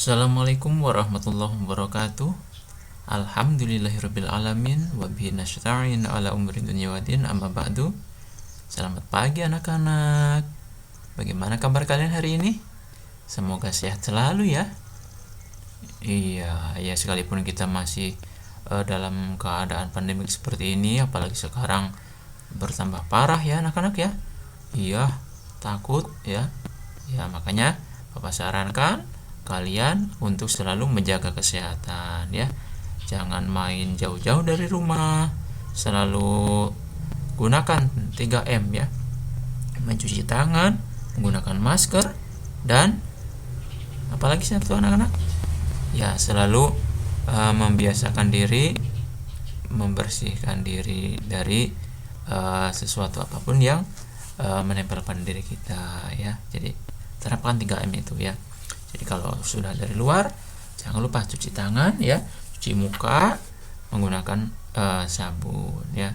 Assalamualaikum warahmatullahi wabarakatuh. Alhamdulillahirabbil alamin wa bihi nasta'in ala umuri dunya waddin, amma ba'du. Selamat pagi anak-anak. Bagaimana kabar kalian hari ini? Semoga sehat selalu ya. Iya, sekalipun kita masih dalam keadaan pandemik seperti ini, apalagi sekarang bertambah parah ya anak-anak ya. Iya, takut ya. Ya, makanya Bapak sarankan kalian untuk selalu menjaga kesehatan ya. Jangan main jauh-jauh dari rumah. Selalu gunakan 3M ya. Mencuci tangan, menggunakan masker, dan apalagi satu anak-anak? Ya, selalu membiasakan diri membersihkan diri dari sesuatu apapun yang menempel pada diri kita ya. Jadi terapkan 3M itu ya. Jadi kalau sudah dari luar, jangan lupa cuci tangan ya, cuci muka menggunakan sabun ya.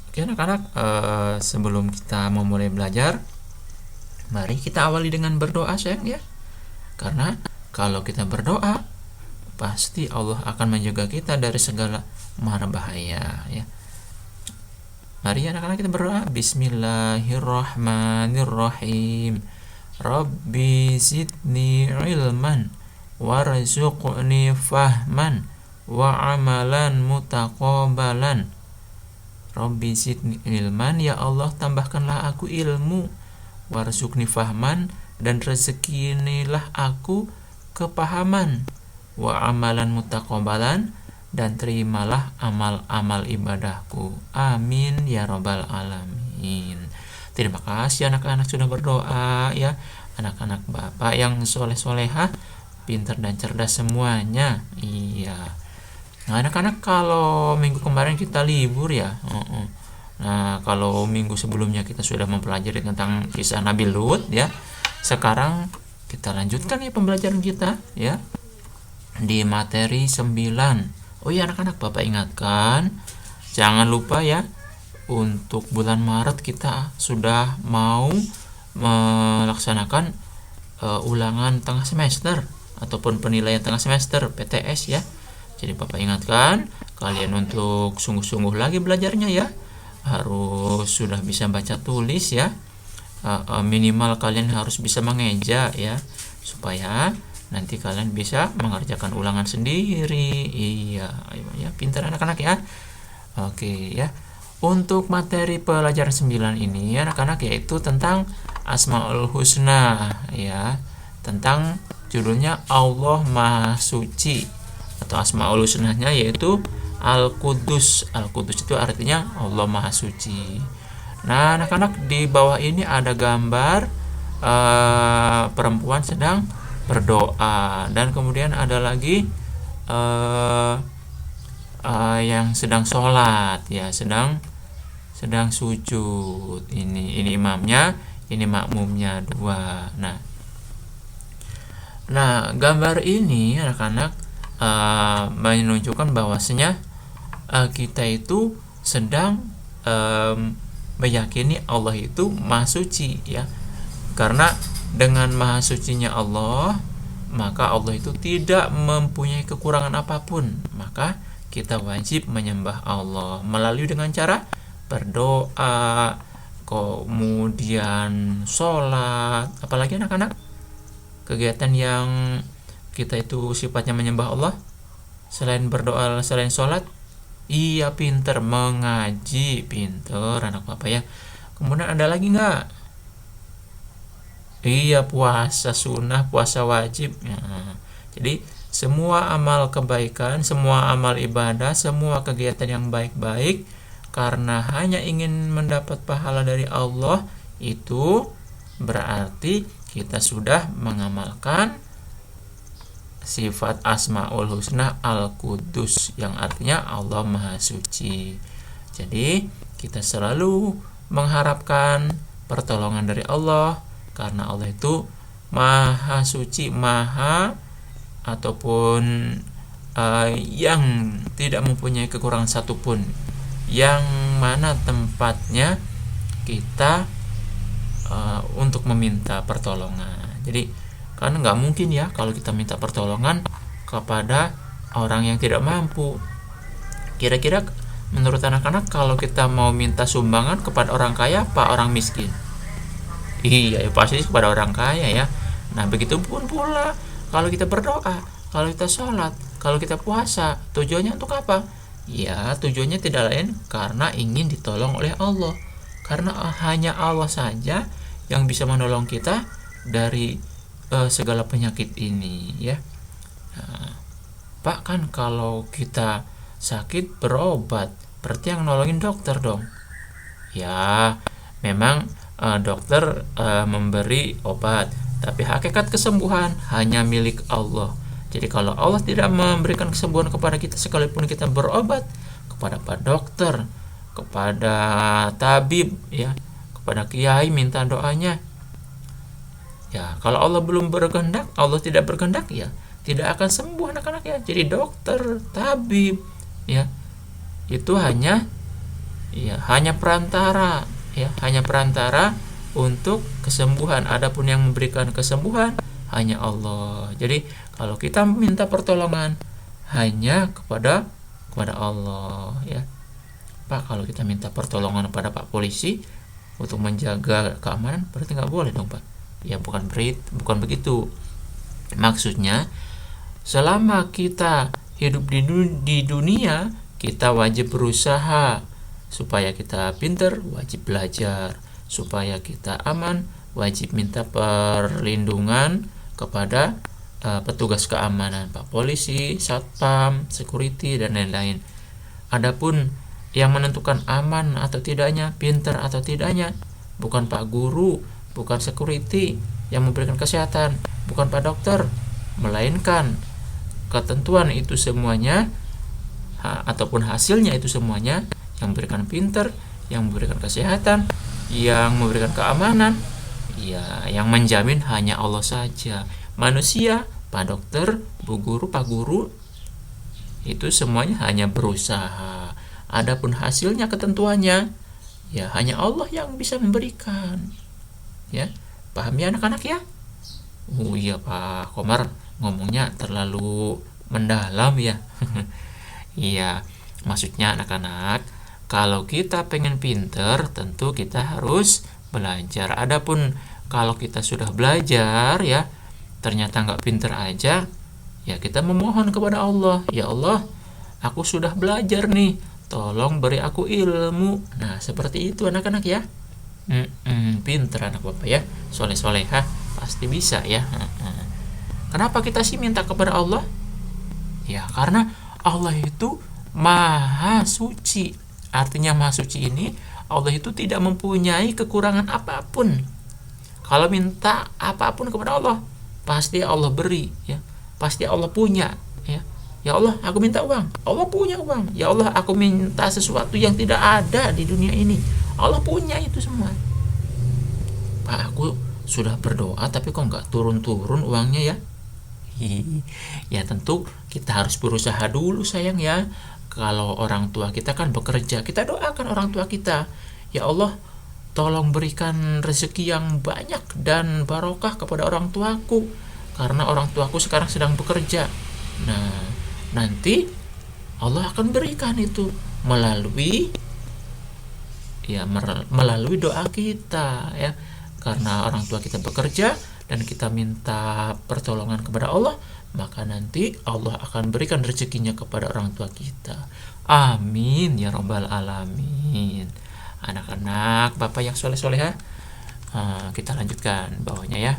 Oke anak-anak, sebelum kita memulai belajar, mari kita awali dengan berdoa sayang ya. Karena kalau kita berdoa, pasti Allah akan menjaga kita dari segala mara bahaya ya. Mari anak-anak kita berdoa. Bismillahirrahmanirrahim. Rabbi zidni ilman warzuqni fahman wa amalan mutaqabbalan. Rabbi zidni ilman, ya Allah tambahkanlah aku ilmu, warzuqni fahman, dan rezekinilah aku kepahaman, wa amalan mutaqabbalan, dan terimalah amal-amal ibadahku. Amin ya rabbal alamin. Terima kasih anak-anak sudah berdoa ya. Anak-anak Bapak yang soleh-solehah, pintar dan cerdas semuanya. Iya. Nah anak-anak, kalau minggu kemarin kita libur ya. Nah kalau minggu sebelumnya kita sudah mempelajari tentang kisah Nabi Lut ya. Sekarang kita lanjutkan ya pembelajaran kita ya. Di materi 9. Oh iya anak-anak, Bapak ingatkan, jangan lupa ya, untuk bulan Maret kita sudah mau melaksanakan ulangan tengah semester ataupun penilaian tengah semester PTS ya. Jadi Bapak ingatkan kalian untuk sungguh-sungguh lagi belajarnya ya. Harus sudah bisa baca tulis ya. Minimal kalian harus bisa mengeja ya, supaya nanti kalian bisa mengerjakan ulangan sendiri. Iya ya, pintar anak-anak ya. Oke ya. Untuk materi pelajaran 9 ini anak-anak, yaitu tentang Asmaul Husna ya. Tentang judulnya Allah Maha Suci, atau Asmaul Husnanya yaitu Al-Qudus. Al-Qudus itu artinya Allah Maha Suci. Nah anak-anak, di bawah ini ada gambar perempuan sedang berdoa, dan kemudian ada lagi yang sedang sholat ya, sedang sujud. Ini imamnya, ini makmumnya dua. Nah gambar ini anak-anak menunjukkan bahwasanya kita itu sedang meyakini Allah itu Maha Suci ya. Karena dengan Maha Sucinya Allah, maka Allah itu tidak mempunyai kekurangan apapun. Maka kita wajib menyembah Allah melalui dengan cara berdoa, kemudian sholat. Apalagi anak-anak, kegiatan yang kita itu sifatnya menyembah Allah selain berdoa, selain sholat. Iya, pinter, mengaji, pinter anak Bapak ya. Kemudian ada lagi nggak? Iya, puasa sunnah, puasa wajib ya. Jadi semua amal kebaikan, semua amal ibadah, semua kegiatan yang baik-baik, karena hanya ingin mendapat pahala dari Allah, itu berarti kita sudah mengamalkan sifat Asmaul Husna Al-Qudus, yang artinya Allah Maha Suci. Jadi kita selalu mengharapkan pertolongan dari Allah, karena Allah itu Maha Suci, Maha ataupun yang tidak mempunyai kekurangan satupun, yang mana tempatnya kita untuk meminta pertolongan. Jadi Kan nggak mungkin ya kalau kita minta pertolongan kepada orang yang tidak mampu. Kira-kira menurut anak-anak kalau kita mau minta sumbangan kepada orang kaya apa orang miskin? Iya, ya pasti kepada orang kaya ya. Nah, begitu pun pula kalau kita berdoa, kalau kita sholat, kalau kita puasa, tujuannya untuk apa? Ya, tujuannya tidak lain karena ingin ditolong oleh Allah. Karena hanya Allah saja yang bisa menolong kita dari segala penyakit ini ya. Nah, Pak, kan kalau kita sakit berobat, berarti yang nolongin dokter dong. Ya, memang dokter memberi obat, tapi hakikat kesembuhan hanya milik Allah. Jadi kalau Allah tidak memberikan kesembuhan kepada kita sekalipun kita berobat kepada pak dokter, kepada tabib ya, kepada kiai minta doanya. Ya, kalau Allah belum berkehendak, Allah tidak berkehendak ya, tidak akan sembuh anak-anak ya. Jadi dokter, tabib ya, itu hanya perantara ya, hanya perantara untuk kesembuhan. Adapun yang memberikan kesembuhan hanya Allah. Jadi kalau kita minta pertolongan hanya kepada Allah ya. Pak, kalau kita minta pertolongan kepada Pak polisi untuk menjaga keamanan, berarti nggak boleh dong Pak. Ya bukan begitu. Maksudnya selama kita hidup di dunia, kita wajib berusaha. Supaya kita pinter, wajib belajar. Supaya kita aman, wajib minta perlindungan kepada petugas keamanan, Pak polisi, satpam, security, dan lain-lain. Adapun yang menentukan aman atau tidaknya, pinter atau tidaknya, bukan Pak guru, bukan security yang memberikan kesehatan, bukan Pak dokter, melainkan ketentuan itu semuanya ataupun hasilnya itu semuanya yang memberikan pinter, yang memberikan kesehatan, yang memberikan keamanan, ya yang menjamin hanya Allah saja. Manusia, Pak dokter, Bu guru, Pak guru, itu semuanya hanya berusaha. Adapun hasilnya, ketentuannya, ya hanya Allah yang bisa memberikan. Ya, paham ya anak-anak ya? Oh iya Pak Komar, ngomongnya terlalu mendalam ya. Iya, maksudnya anak-anak, kalau kita pengen pinter, tentu kita harus belajar. Adapun kalau kita sudah belajar ya, ternyata nggak pinter aja, ya kita memohon kepada Allah, ya Allah, aku sudah belajar nih, tolong beri aku ilmu. Nah seperti itu anak-anak ya. Pinter anak bapak ya, soleh-solehah, pasti bisa ya. Kenapa kita sih minta kepada Allah? Ya karena Allah itu maha suci. Artinya maha suci ini, Allah itu tidak mempunyai kekurangan apapun. Kalau minta apapun kepada Allah, pasti Allah beri ya, pasti Allah punya ya. Ya Allah, aku minta uang, Allah punya uang. Ya Allah, aku minta sesuatu yang tidak ada di dunia ini, Allah punya itu semua. Pak, aku sudah berdoa tapi kok nggak turun-turun uangnya ya. Ya tentu kita harus berusaha dulu sayang ya. Kalau orang tua kita kan bekerja, kita doakan orang tua kita, ya Allah, tolong berikan rezeki yang banyak dan barokah kepada orang tuaku, karena orang tuaku sekarang sedang bekerja. Nah, nanti Allah akan berikan itu melalui doa kita ya. Karena orang tua kita bekerja dan kita minta pertolongan kepada Allah, maka nanti Allah akan berikan rezekinya kepada orang tua kita. Amin ya rabbal alamin. Anak-anak bapak yang soleh-soleha, kita lanjutkan bawahnya ya.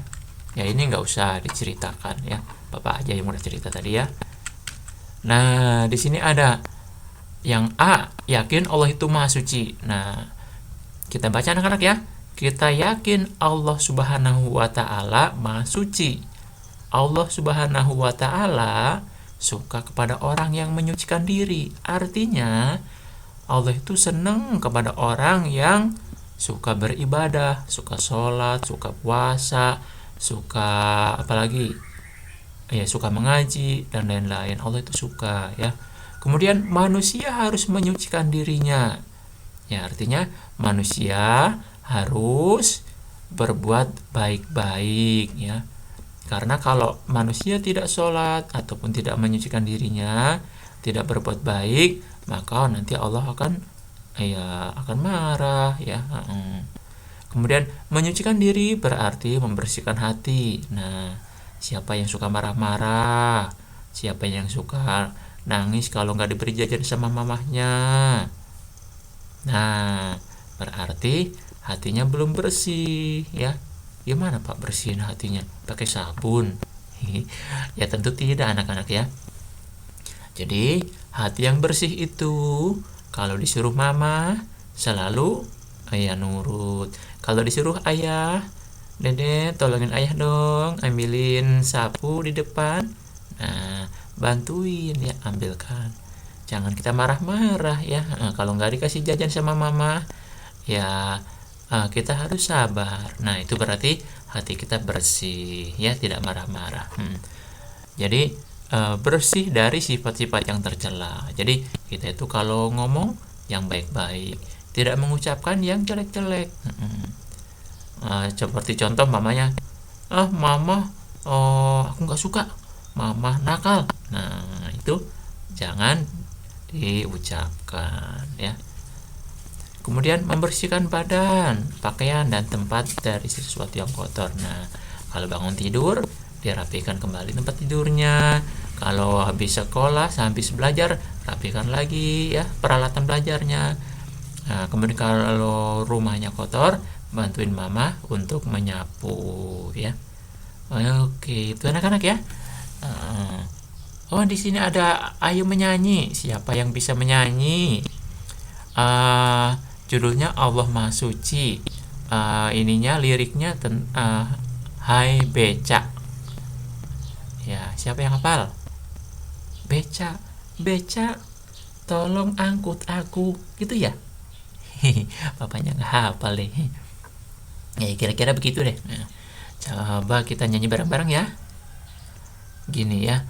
Ya ini nggak usah diceritakan ya, bapak aja yang udah cerita tadi ya. Nah di sini ada yang A, yakin Allah itu maha suci. Nah kita baca anak-anak ya. Kita yakin Allah subhanahu wa ta'ala maha suci. Allah subhanahu wa ta'ala suka kepada orang yang menyucikan diri. Artinya Allah itu senang kepada orang yang suka beribadah, suka sholat, suka puasa, suka apalagi ya, suka mengaji dan lain-lain. Allah itu suka ya. Kemudian manusia harus menyucikan dirinya. Ya artinya manusia harus berbuat baik-baik ya. Karena kalau manusia tidak sholat ataupun tidak menyucikan dirinya, tidak berbuat baik, maka nanti Allah akan marah ya. Kemudian menyucikan diri berarti membersihkan hati. Nah, siapa yang suka marah-marah, siapa yang suka nangis kalau nggak diberi jajan sama mamahnya, nah berarti hatinya belum bersih ya. Gimana Pak bersihin hatinya? Pakai sabun? Ya tentu tidak anak-anak ya. Jadi hati yang bersih itu kalau disuruh mama selalu ayah nurut. Kalau disuruh ayah, Dede tolongin ayah dong, ambilin sapu di depan. Nah, bantuin ya, ambilkan. Jangan kita marah-marah ya. Kalau nggak dikasih jajan sama mama, ya kita harus sabar. Nah, itu berarti hati kita bersih ya, tidak marah-marah. Jadi bersih dari sifat-sifat yang tercela. Jadi kita itu kalau ngomong yang baik-baik, tidak mengucapkan yang jelek-jelek. Seperti contoh mamanya, mama, aku nggak suka, mama nakal. Nah itu jangan diucapkan ya. Kemudian membersihkan badan, pakaian dan tempat dari sesuatu yang kotor. Nah kalau bangun tidur dirapikan kembali tempat tidurnya. Kalau habis sekolah, habis belajar, rapikan lagi ya peralatan belajarnya. Nah, kemudian kalau rumahnya kotor, bantuin mama untuk menyapu ya. Oke, itu anak-anak ya. Oh, di sini ada Ayu menyanyi. Siapa yang bisa menyanyi? Judulnya Allah Maha Suci. Ininya liriknya Hai Beca. Ya, siapa yang hafal? Beca, beca, tolong angkut aku, gitu ya. Bapaknya nggak hafal deh. Ya kira-kira begitu deh. Nah, coba kita nyanyi bareng-bareng ya. Gini ya.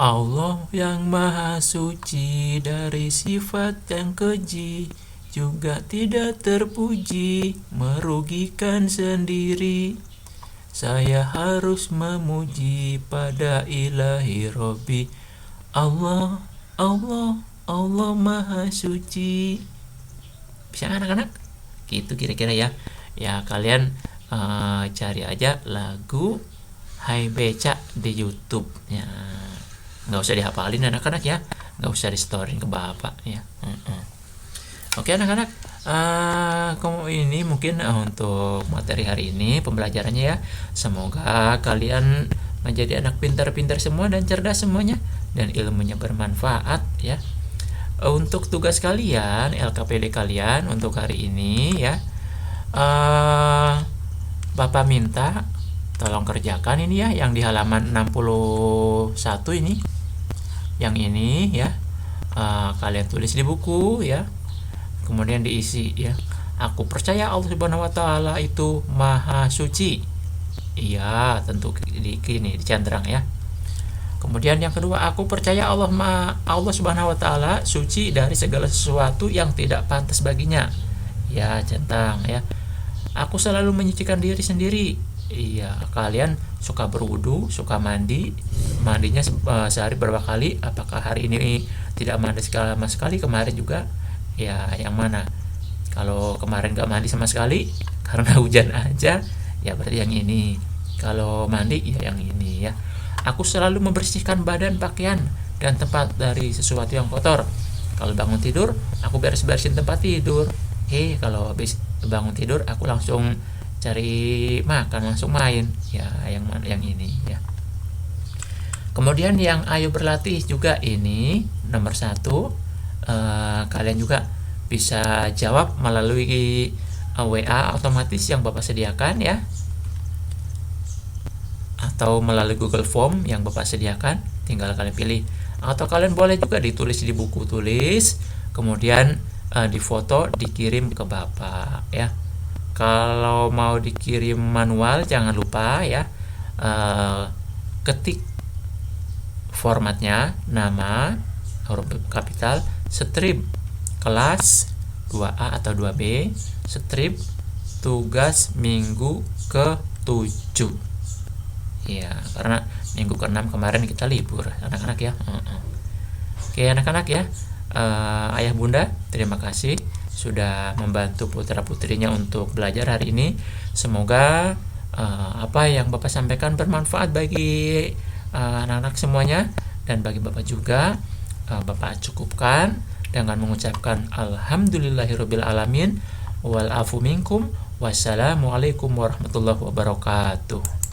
Allah yang maha suci dari sifat yang keji, juga tidak terpuji, merugikan sendiri. Saya harus memuji pada ilahi Robbi. Allah, Allah, Allah maha suci. Bisa anak-anak? Gitu kira-kira ya. Ya kalian cari aja lagu Hai Beca di YouTube ya. Nggak usah dihafalin anak-anak ya, nggak usah di storyin ke bapak ya. Oke anak-anak, ini mungkin untuk materi hari ini pembelajarannya ya. Semoga kalian menjadi anak pintar-pintar semua dan cerdas semuanya, dan ilmunya bermanfaat ya. Untuk tugas kalian, LKPD kalian untuk hari ini ya, Bapak minta tolong kerjakan ini ya, yang di halaman 61 ini, yang ini ya, kalian tulis di buku ya, kemudian diisi ya. Aku percaya Allah Subhanahu wa taala itu maha suci. Iya, tentu dicantrang ya. Kemudian yang kedua, aku percaya Allah Subhanahu wa taala suci dari segala sesuatu yang tidak pantas baginya. Ya, centang ya. Aku selalu menyucikan diri sendiri. Iya, kalian suka berwudu, suka mandinya sehari berapa kali? Apakah hari ini tidak mandi sama sekali, kemarin juga? Ya, yang mana? Kalau kemarin gak mandi sama sekali karena hujan aja, ya berarti yang ini. Kalau mandi ya yang ini ya. Aku selalu membersihkan badan, pakaian, dan tempat dari sesuatu yang kotor. Kalau bangun tidur, aku beres-beresin tempat tidur. Kalau habis bangun tidur, aku langsung cari makan, langsung main. Ya, yang ini ya. Kemudian yang ayo berlatih juga ini nomor 1. Kalian juga bisa jawab melalui WA otomatis yang Bapak sediakan ya, atau melalui Google Form yang Bapak sediakan, tinggal kalian pilih. Atau kalian boleh juga ditulis di buku tulis, kemudian difoto dikirim ke Bapak ya. Kalau mau dikirim manual jangan lupa ya, ketik formatnya nama huruf kapital, strip kelas 2A atau 2B, strip tugas minggu ke-7 Ya, karena minggu ke-6 kemarin kita libur anak-anak ya. Oke anak-anak ya, ayah bunda terima kasih sudah membantu putra-putrinya untuk belajar hari ini. Semoga apa yang Bapak sampaikan bermanfaat bagi anak-anak semuanya, dan bagi Bapak juga. Bapak cukupkan dengan mengucapkan alhamdulillahirabbil alamin wal afu minkum. Wassalamualaikum warahmatullahi wabarakatuh.